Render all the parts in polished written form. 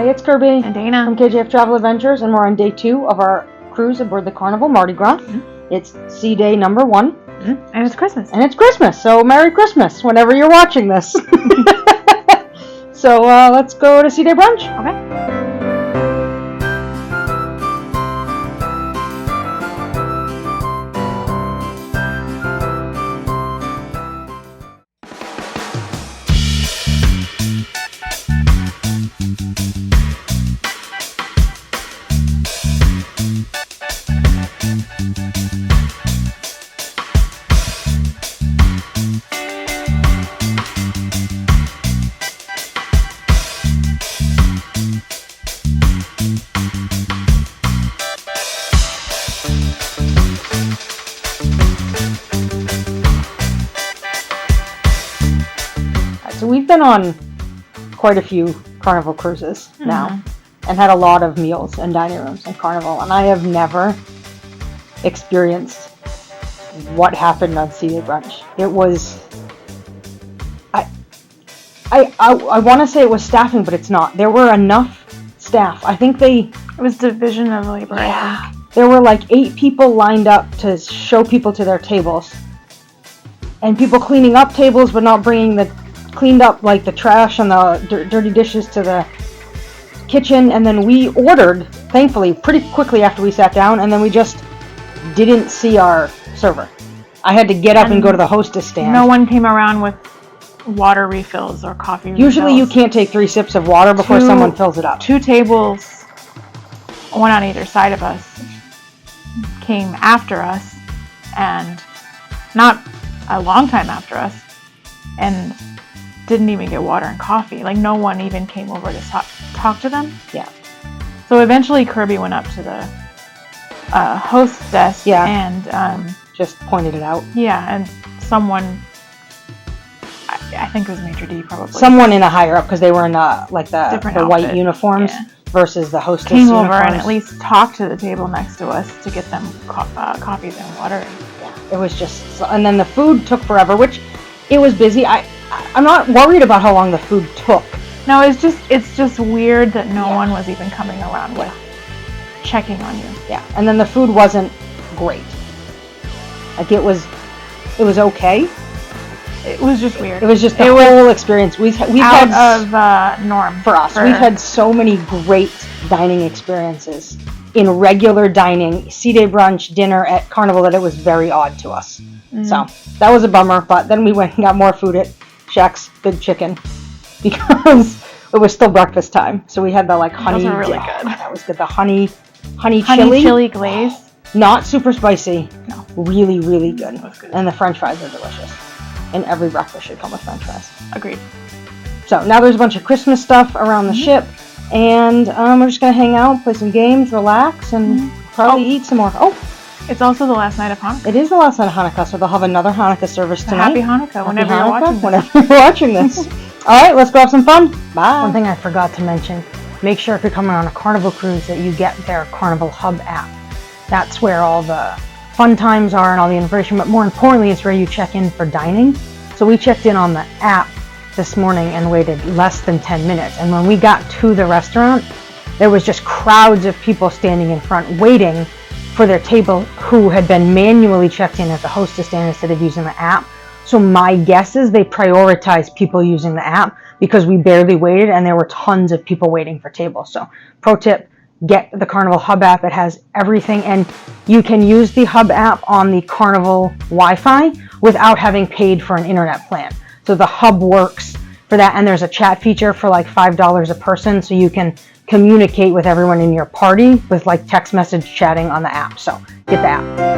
Hi, it's Kirby and Dana from KJF-TravelAdventures, and we're on day 2 of our cruise aboard the Carnival Mardi Gras. It's Sea Day number 1. And it's Christmas. And it's Christmas, so Merry Christmas whenever you're watching this. So let's go to Sea Day Brunch. Okay. So we've been on quite a few Carnival cruises now, and had a lot of meals and dining rooms in Carnival, and I have never experienced what happened on Sea Day Brunch. It was, I want to say it was staffing, but it's not. There were enough staff. I think it was division of labor. Yeah. I think There were like 8 people lined up to show people to their tables, and people cleaning up tables, but not cleaned up like the trash and the dirty dishes to the kitchen. And then we ordered, thankfully, pretty quickly after we sat down, and then we just didn't see our server. I had to get up and go to the hostess stand. No one came around with water refills or coffee refills. Usually you can't take 3 sips of water before someone fills it up. 2 tables, one on either side of us, came after us, and not a long time after us, and didn't even get water and coffee. Like, no one even came over to talk to them. Yeah. So eventually Kirby went up to the host desk and just pointed it out. Yeah, and someone, I think it was Major D probably. Someone in a higher up, because they were in the Different white outfit. uniforms versus the hostess came uniforms. over and at least talked to the table next to us to get them coffees and water. Yeah, it was just, and then the food took forever, which it was busy. I'm not worried about how long the food took. No, it's just weird that no one was even coming around with checking on you. Yeah, and then the food wasn't great. Like, it was okay. It was just weird. It was just the whole experience. We've out had of norm for us. We've had so many great dining experiences in regular dining, Sea Day Brunch, dinner at Carnival, that it was very odd to us. So that was a bummer. But then we went and got more food at Shaq's Big Chicken because it was still breakfast time. So we had the honey. Those were really good. That was good. The honey chili glaze. Not super spicy. No. Really, really good. That's good. And the French fries are delicious. And every breakfast should come with French fries. Agreed. So now there's a bunch of Christmas stuff around the ship, and we're just gonna hang out, play some games, relax, and probably eat some more. Oh, it's also the last night of Hanukkah. it is the last night of Hanukkah, so they'll have another Hanukkah service tonight. Happy Hanukkah, whenever you're watching this. All right, let's go have some fun. Bye. One thing I forgot to mention: make sure if you're coming on a Carnival cruise that you get their Carnival Hub app. That's where all the fun times are and all the information, but more importantly, it's where you check in for dining. So we checked in on the app this morning and waited less than 10 minutes. And when we got to the restaurant, there was just crowds of people standing in front waiting for their table who had been manually checked in at the hostess stand instead of using the app. So my guess is they prioritized people using the app because we barely waited and there were tons of people waiting for tables. So pro tip, get the Carnival Hub app. It has everything, and you can use the Hub app on the Carnival Wi-Fi without having paid for an internet plan. So the Hub works for that, and there's a chat feature for like $5 a person, so you can communicate with everyone in your party with like text message chatting on the app. So get the app.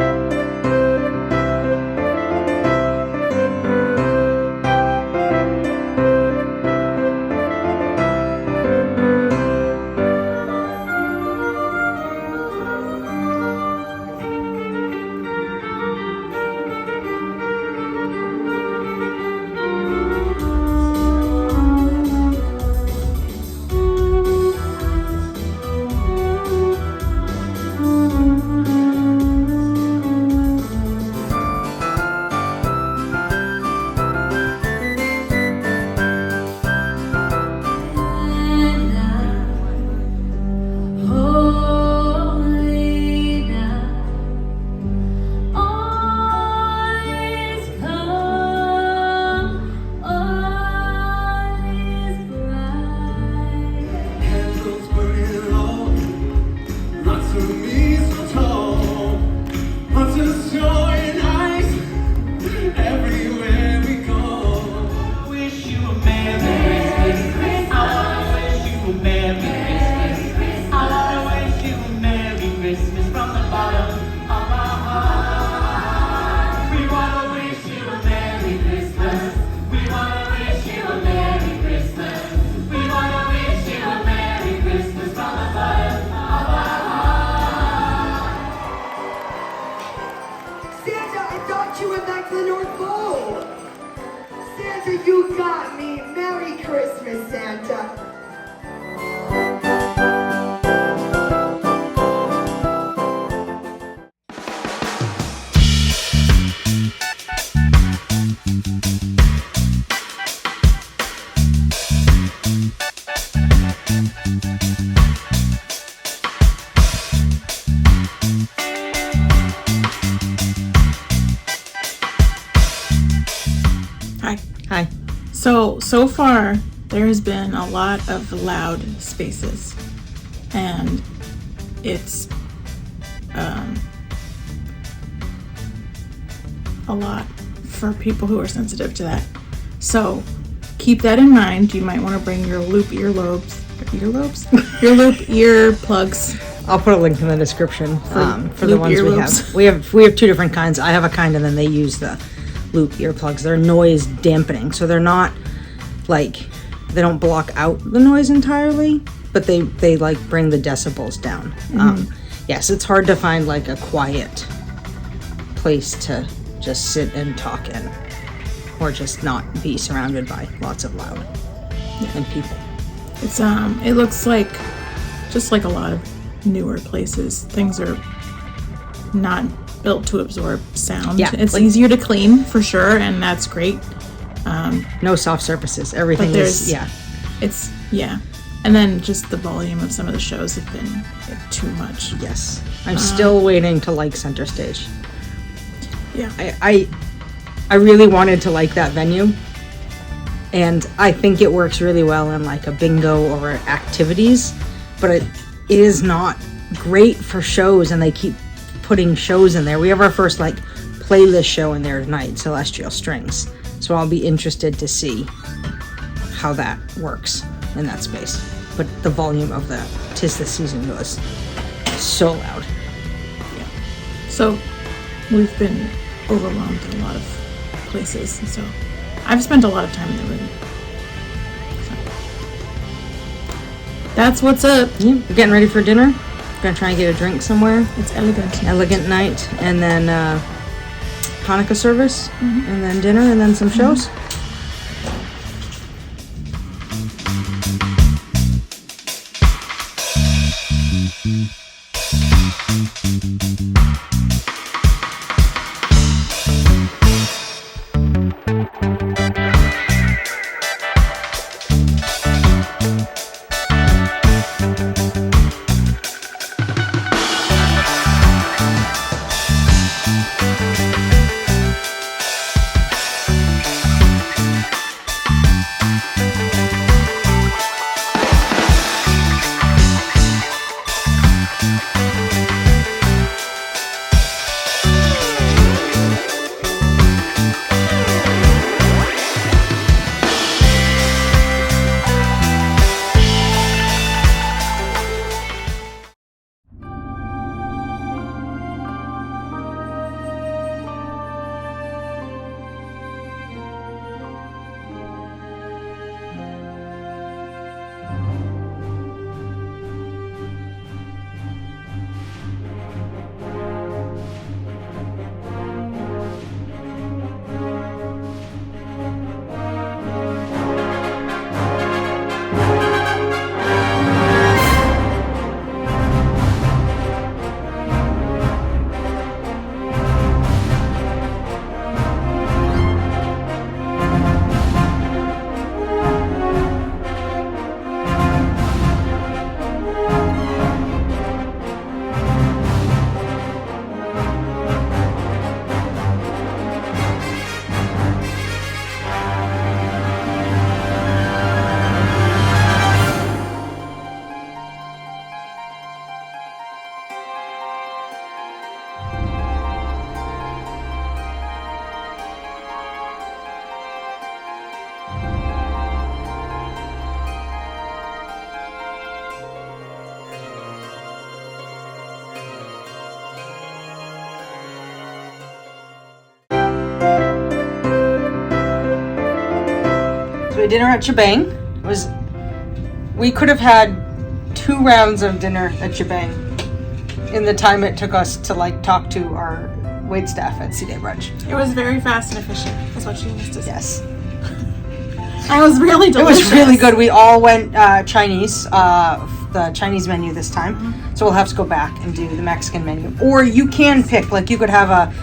You got me. Merry Christmas, Santa. Hi. So far, there has been a lot of loud spaces, and it's a lot for people who are sensitive to that. So keep that in mind. You might want to bring your loop earlobes? Your loop earplugs. I'll put a link in the description for the ones earlobes. we have. We have two different kinds. I have a kind, and then they use the loop earplugs. They're noise dampening, so they're not like, they don't block out the noise entirely, but they like bring the decibels down. Yes, it's hard to find like a quiet place to just sit and talk in, or just not be surrounded by lots of loud and people. It's it looks like, just like a lot of newer places, things are not built to absorb sound. Yeah, it's like, easier to clean for sure, and that's great. No soft surfaces. Everything is It's and then just the volume of some of the shows have been too much. Yes, I'm still waiting to like Center Stage. Yeah, I really wanted to like that venue, and I think it works really well in like a bingo or activities, but it is not great for shows, and they keep putting shows in there. We have our first like playlist show in there tonight, Celestial Strings, so I'll be interested to see how that works in that space. But the volume of the 'Tis the Season was so loud. Yeah. So we've been overwhelmed in a lot of places, and so I've spent a lot of time in the room. So that's what's up. Yeah, we're getting ready for dinner. Gonna try and get a drink somewhere. It's elegant. Elegant night, and then Hanukkah service, and then dinner, and then some shows. We had dinner at ChiBang. We could have had 2 rounds of dinner at ChiBang in the time it took us to like talk to our wait staff at Sea Day Brunch. It was very fast and efficient, is what she used to say. Yes. It was really delicious. It was really good. We all went Chinese, the Chinese menu this time. So we'll have to go back and do the Mexican menu. Or you can pick, like you could have a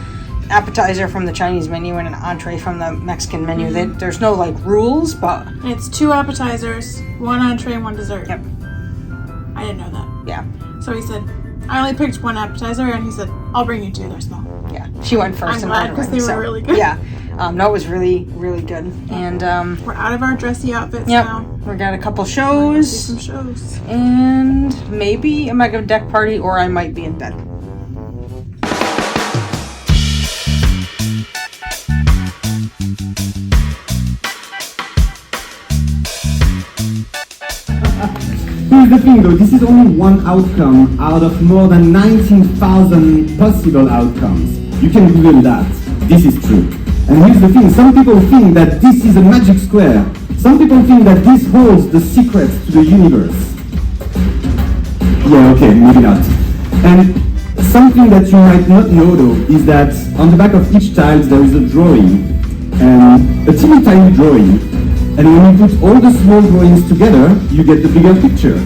appetizer from the Chinese menu and an entree from the Mexican menu. There's no like rules, but it's 2 appetizers, 1 entree, and 1 dessert. Yep. I didn't know that. Yeah. So he said, I only picked 1 appetizer, and he said, I'll bring you 2. They're small. Yeah. She went first. I'm glad because they were really good. Yeah. No, it was really, really good. And we're out of our dressy outfits now. We got a couple shows. See some shows. And maybe a mega deck party, or I might be in bed. Here's the thing though, this is only one outcome out of more than 19,000 possible outcomes. You can Google that. This is true. And here's the thing, some people think that this is a magic square. Some people think that this holds the secret to the universe. Yeah, okay, maybe not. And something that you might not know though is that on the back of each tile there is a drawing, and a teeny tiny drawing. And when you put all the small drawings together, you get the bigger picture.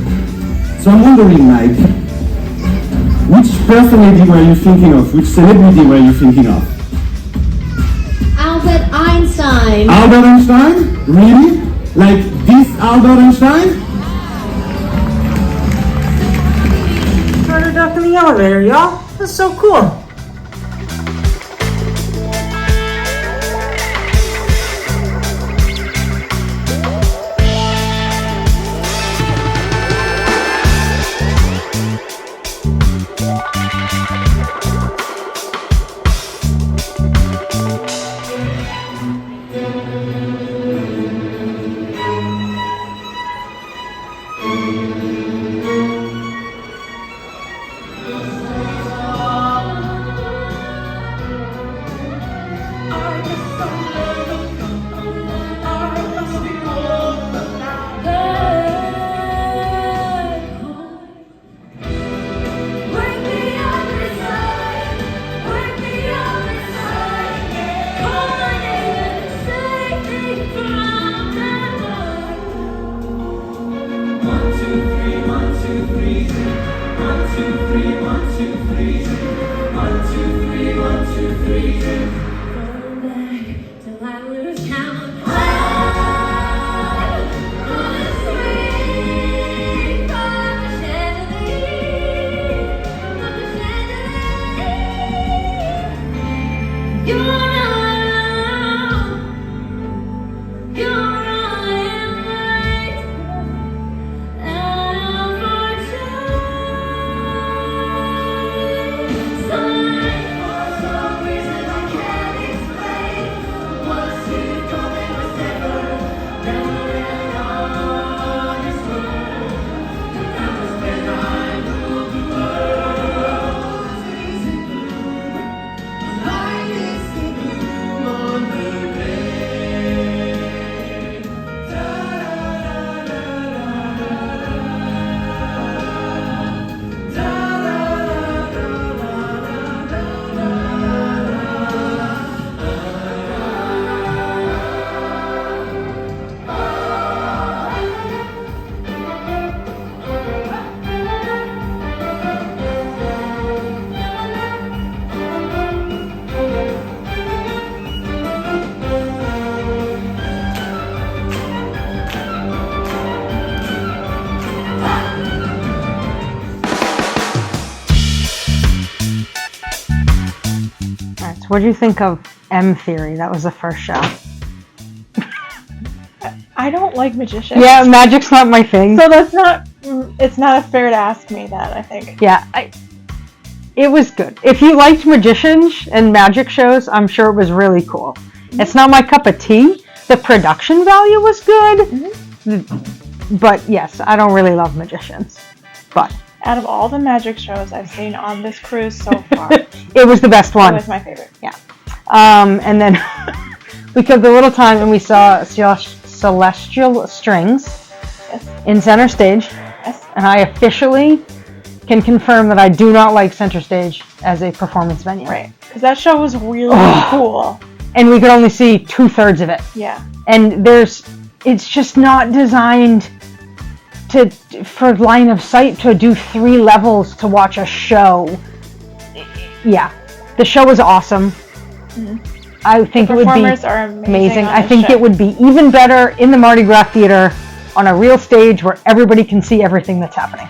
So I'm wondering, like, which personality were you thinking of? Which celebrity were you thinking of? Albert Einstein. Albert Einstein? Really? Like this Albert Einstein? Started up in the elevator, y'all. That's so cool. What do you think of M Theory? That was the first show. I don't like magicians. Yeah, magic's not my thing. So that's not. It's not fair to ask me that. I think. Yeah, it was good. If you liked magicians and magic shows, I'm sure it was really cool. Mm-hmm. It's not my cup of tea. The production value was good, but yes, I don't really love magicians. But out of all the magic shows I've seen on this cruise so far, it was the best one. It was my favorite. Yeah. And then we took a little time and we saw Celestial Strings in center stage. Yes. And I officially can confirm that I do not like center stage as a performance venue. Right. Because that show was really cool. And we could only see 2/3 of it. Yeah. And there's it's just not designed for line of sight to do 3 levels to watch a show. Yeah, the show was awesome. I think it would be are amazing. I think it would be even better in the Mardi Gras theater on a real stage where everybody can see everything that's happening.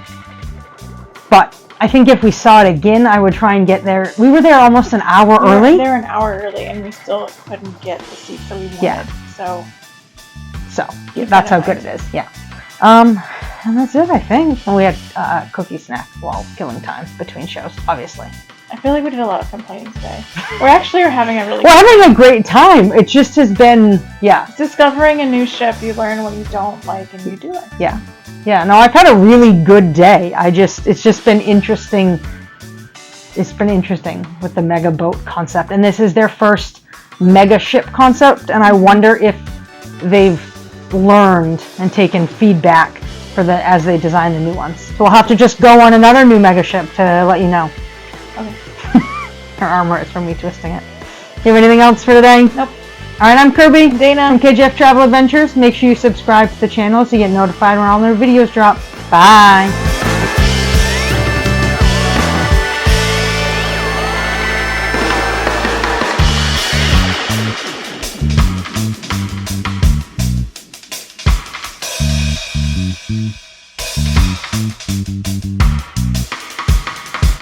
But I think if we saw it again, I would try and get there. We were there almost an hour early. We were there an hour early, and we still couldn't get the seats that we wanted. Yeah. So yeah, that's how good it is. Yeah. And that's it, I think. And we had cookie snacks while killing time between shows, obviously. I feel like we did a lot of complaining today. We're having a really We're having a great time. It just has been, discovering a new ship. You learn what you don't like, and you do it. Yeah. No, I've had a really good day. It's just been interesting. It's been interesting with the mega boat concept, and this is their first mega ship concept, and I wonder if they've learned and taken feedback as they design the new ones. So we'll have to just go on another new mega ship to let you know. Okay. Her arm hurts from me twisting it. You have anything else for today? Nope. Alright, I'm Kirby. Dana. From KJF-TravelAdventures. Make sure you subscribe to the channel so you get notified when all new videos drop. Bye.